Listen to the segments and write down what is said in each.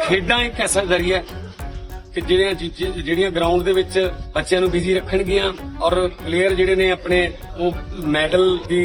ਖੇਡਾਂ ਇੱਕ ਐਸਾ ਜ਼ਰੀਆ ਕਿ ਜਿਹੜੀਆਂ ਗਰਾਊਂਡ ਦੇ ਵਿੱਚ ਬੱਚਿਆਂ ਨੂੰ ਬਿਜ਼ੀ ਰੱਖਣਗੀਆਂ ਔਰ ਪਲੇਅਰ ਜਿਹੜੇ ਨੇ ਆਪਣੇ ਉਹ ਮੈਡਲ ਦੀ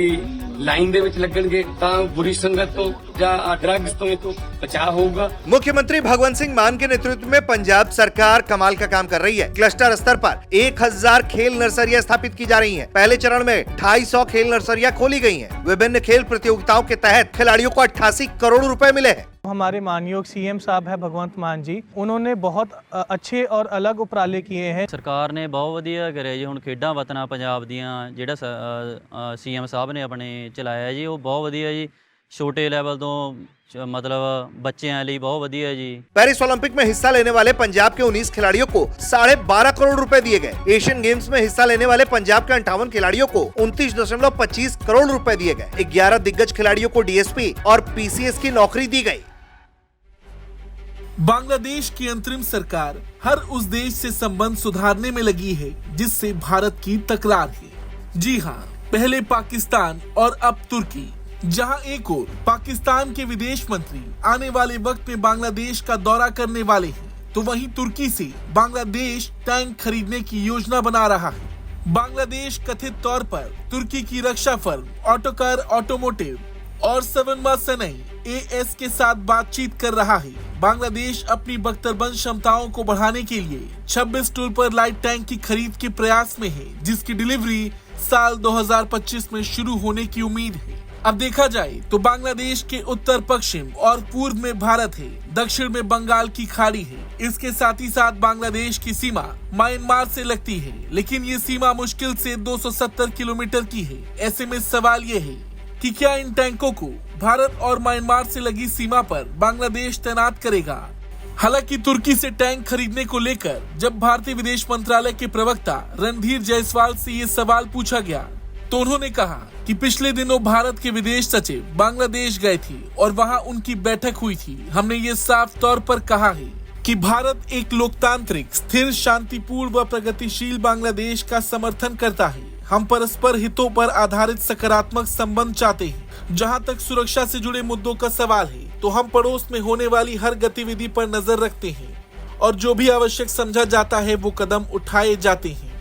लाइन दे विच लगणगे तां बुरी संगत तो या ड्रग्स तो ये तो बचाव होगा। मुख्यमंत्री भगवंत सिंह मान के नेतृत्व में पंजाब सरकार कमाल का काम कर रही है। क्लस्टर स्तर पर 1000 खेल नर्सरियां स्थापित की जा रही हैं। पहले चरण में 250 खेल नर्सरियां खोली गई हैं। विभिन्न खेल प्रतियोगिताओं के तहत खिलाड़ियों को 88 करोड़ रुपए मिले हैं। हमारे मानयोग सीएम साहब है भगवंत मान जी, उन्होंने बहुत अच्छे और अलग उपराले किए हैं। सरकार ने बहुत वधिया करे जी। हुण खेडां वतना पंजाब दियां जिहड़ा सीएम साहब ने अपने चलाया जी, वो बहुत वधिया जी। छोटे लेवल तो मतलब बच्चों लिए बहुत वधिया जी। पेरिस ओलंपिक में हिस्सा लेने वाले पंजाब के 19 खिलाड़ियों को 12.5 करोड़ रुपए दिए गए। एशियन गेम्स में हिस्सा लेने वाले पंजाब के 58 खिलाड़ियों को 29.25 करोड़ रुपए दिए गए। 11 दिग्गज खिलाड़ियों को डीएसपी और पीसीएस की नौकरी दी गई। बांग्लादेश की अंतरिम सरकार हर उस देश से संबंध सुधारने में लगी है जिससे भारत की तकरार है। जी हाँ, पहले पाकिस्तान और अब तुर्की। जहां एक ओर पाकिस्तान के विदेश मंत्री आने वाले वक्त में बांग्लादेश का दौरा करने वाले हैं, तो वहीं तुर्की से बांग्लादेश टैंक खरीदने की योजना बना रहा है। बांग्लादेश कथित तौर पर तुर्की की रक्षा फर्म ऑटोकार ऑटोमोटिव और सवनमा सनई एएस के साथ बातचीत कर रहा है। बांग्लादेश अपनी बख्तरबंद क्षमताओं को बढ़ाने के लिए 26 टूल पर लाइट टैंक की खरीद के प्रयास में है, जिसकी डिलीवरी साल 2025 में शुरू होने की उम्मीद है। अब देखा जाए तो बांग्लादेश के उत्तर पश्चिम और पूर्व में भारत है, दक्षिण में बंगाल की खाड़ी है। इसके साथ ही साथ बांग्लादेश की सीमा म्यांमार से लगती है, लेकिन ये सीमा मुश्किल से 270 किलोमीटर की है। ऐसे में सवाल ये है कि क्या इन टैंकों को भारत और म्यांमार से लगी सीमा पर बांग्लादेश तैनात करेगा। हालांकि तुर्की से टैंक खरीदने को लेकर जब भारतीय विदेश मंत्रालय के प्रवक्ता रणधीर जायसवाल से ये सवाल पूछा गया, तो उन्होंने कहा कि पिछले दिनों भारत के विदेश सचिव बांग्लादेश गए थे और वहां उनकी बैठक हुई थी। हमने ये साफ तौर पर कहा है कि भारत एक लोकतांत्रिक, स्थिर, शांतिपूर्ण व प्रगतिशील बांग्लादेश का समर्थन करता है। हम परस्पर हितों पर आधारित सकारात्मक संबंध चाहते हैं। जहां तक सुरक्षा से जुड़े मुद्दों का सवाल है, तो हम पड़ोस में होने वाली हर गतिविधि पर नजर रखते हैं और जो भी आवश्यक समझा जाता है वो कदम उठाए जाते हैं।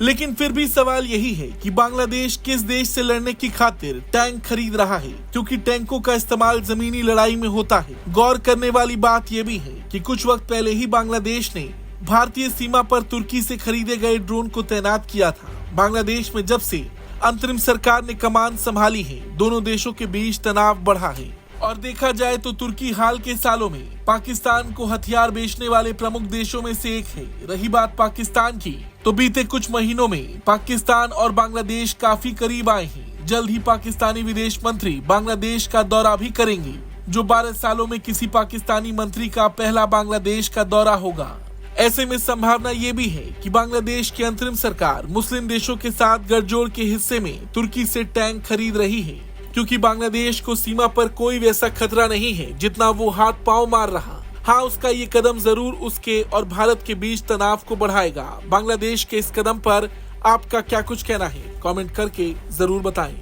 लेकिन फिर भी सवाल यही है कि बांग्लादेश किस देश से लड़ने की खातिर टैंक खरीद रहा है, क्योंकि टैंकों का इस्तेमाल जमीनी लड़ाई में होता है। गौर करने वाली बात यह भी है कि कुछ वक्त पहले ही बांग्लादेश ने भारतीय सीमा पर तुर्की से खरीदे गए ड्रोन को तैनात किया था। बांग्लादेश में जब से अंतरिम सरकार ने कमान संभाली है, दोनों देशों के बीच तनाव बढ़ा है। और देखा जाए तो तुर्की हाल के सालों में पाकिस्तान को हथियार बेचने वाले प्रमुख देशों में से एक है। रही बात पाकिस्तान की, तो बीते कुछ महीनों में पाकिस्तान और बांग्लादेश काफी करीब आए हैं। जल्द ही पाकिस्तानी विदेश मंत्री बांग्लादेश का दौरा भी करेंगे, जो 12 सालों में किसी पाकिस्तानी मंत्री का पहला बांग्लादेश का दौरा होगा। ऐसे में संभावना ये भी है कि बांग्लादेश की अंतरिम सरकार मुस्लिम देशों के साथ गठजोड़ के हिस्से में तुर्की से टैंक खरीद रही है, क्योंकि बांग्लादेश को सीमा पर कोई वैसा खतरा नहीं है जितना वो हाथ पांव मार रहा। हाँ, उसका ये कदम जरूर उसके और भारत के बीच तनाव को बढ़ाएगा। बांग्लादेश के इस कदम पर आपका क्या कुछ कहना है, कमेंट करके जरूर बताएं।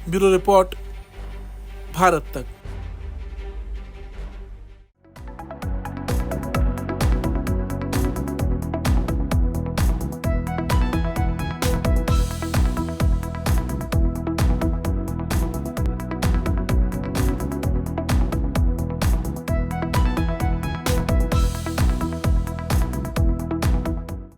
ब्यूरो रिपोर्ट, भारत तक।